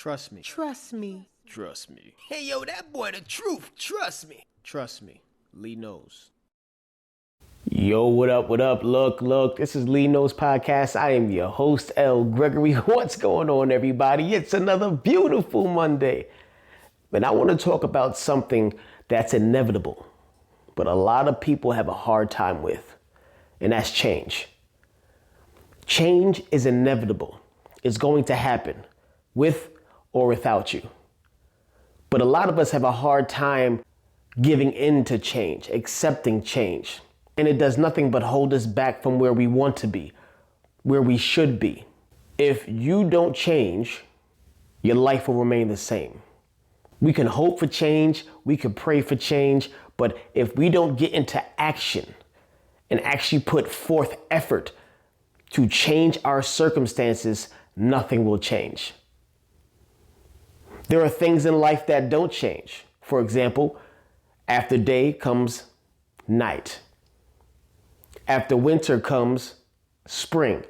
Trust me. Trust me. Trust me. Hey, yo, that boy the truth. Trust me. Trust me. Lee knows. Yo, what up, what up? Look, this is Lee Knows Podcast. I am your host, L. Gregory. What's going on, everybody? It's another beautiful Monday. And I want to talk about something that's inevitable, but a lot of people have a hard time with, and that's change. Change is inevitable. It's going to happen, with or without you. But a lot of us have a hard time giving in to change, accepting change. And it does nothing but hold us back from where we want to be, where we should be. If you don't change, your life will remain the same. We can hope for change, we can pray for change, but if we don't get into action and actually put forth effort to change our circumstances, nothing will change. There are things in life that don't change. For example, after day comes night. After winter comes spring.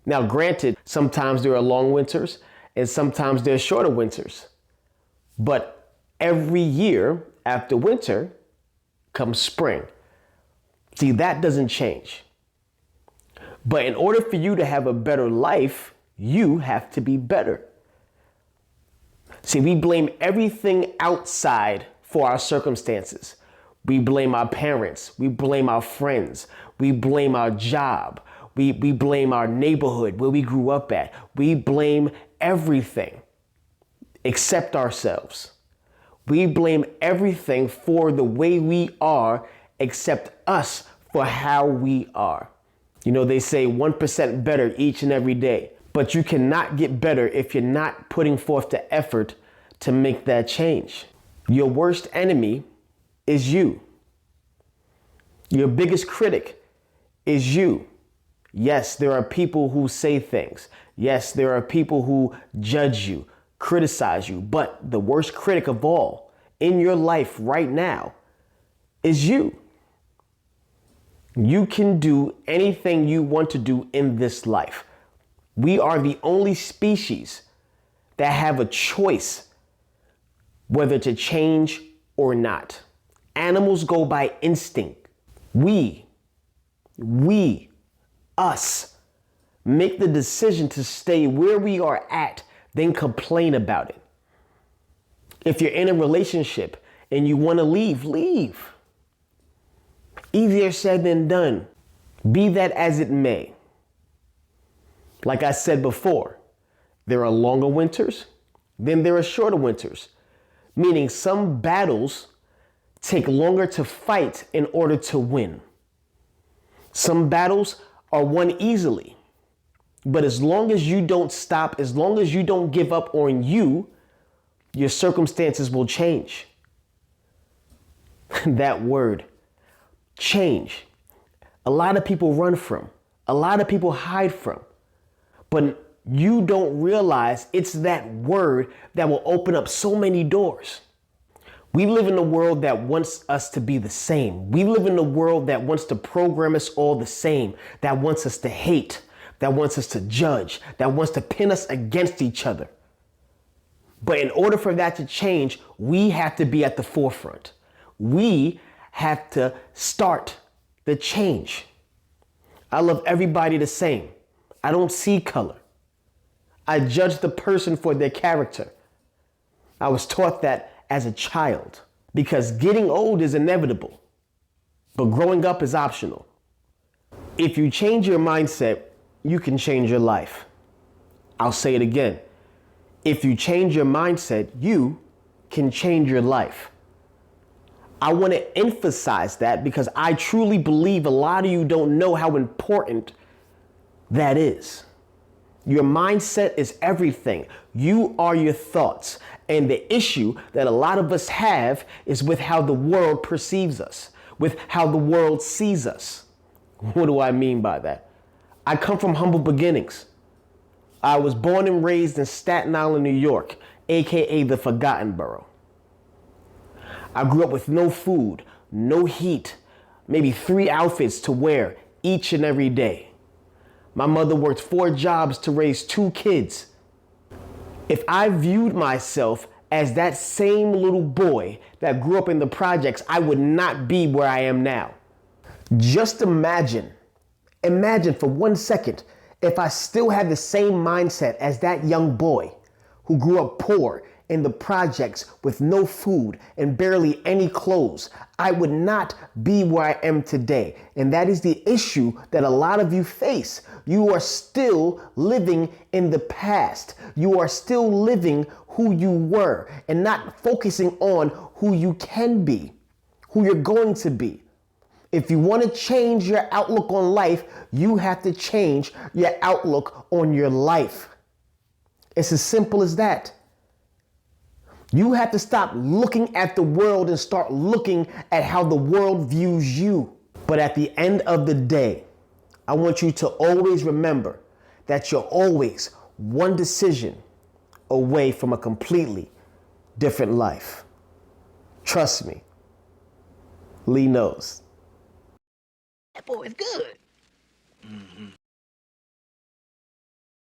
Now, granted, sometimes there are long winters and sometimes there are shorter winters. But every year after winter comes spring. See, that doesn't change. But in order for you to have a better life, you have to be better. See, we blame everything outside for our circumstances. We blame our parents. We blame our friends. We blame our job. We blame our neighborhood, where we grew up at. We blame everything except ourselves. We blame everything for the way we are except us for how we are. You know, they say 1% better each and every day. But you cannot get better if you're not putting forth the effort to make that change. Your worst enemy is you. Your biggest critic is you. Yes, there are people who say things. Yes, there are people who judge you, criticize you. But the worst critic of all in your life right now is you. You can do anything you want to do in this life. We are the only species that have a choice whether to change or not. Animals go by instinct. Us, make the decision to stay where we are at, then complain about it. If you're in a relationship and you want to leave, leave. Easier said than done. Be that as it may. Like I said before, there are longer winters, then there are shorter winters, meaning some battles take longer to fight in order to win. Some battles are won easily, but as long as you don't stop, as long as you don't give up on you, your circumstances will change. That word, change. A lot of people run from, a lot of people hide from. But you don't realize it's that word that will open up so many doors. We live in a world that wants us to be the same. We live in a world that wants to program us all the same, that wants us to hate, that wants us to judge, that wants to pin us against each other. But in order for that to change, we have to be at the forefront. We have to start the change. I love everybody the same. I don't see color. I judge the person for their character. I was taught that as a child because getting old is inevitable, but growing up is optional. If you change your mindset, you can change your life. I'll say it again. If you change your mindset, you can change your life. I want to emphasize that because I truly believe a lot of you don't know how important that is. Your mindset is everything. You are your thoughts. And the issue that a lot of us have is with how the world perceives us, with how the world sees us. What do I mean by that? I come from humble beginnings. I was born and raised in Staten Island, New York, aka the Forgotten Borough. I grew up with no food, no heat, maybe 3 outfits to wear each and every day. My mother worked 4 jobs to raise 2 kids. If I viewed myself as that same little boy that grew up in the projects, I would not be where I am now. Just imagine for 1 second, if I still had the same mindset as that young boy who grew up poor in the projects with no food and barely any clothes, I would not be where I am today. And that is the issue that a lot of you face. You are still living in the past. You are still living who you were and not focusing on who you can be, who you're going to be. If you want to change your outlook on life, you have to change your outlook on your life. It's as simple as that. You have to stop looking at the world and start looking at how the world views you. But at the end of the day, I want you to always remember that you're always one decision away from a completely different life. Trust me, Lee knows. That boy is good.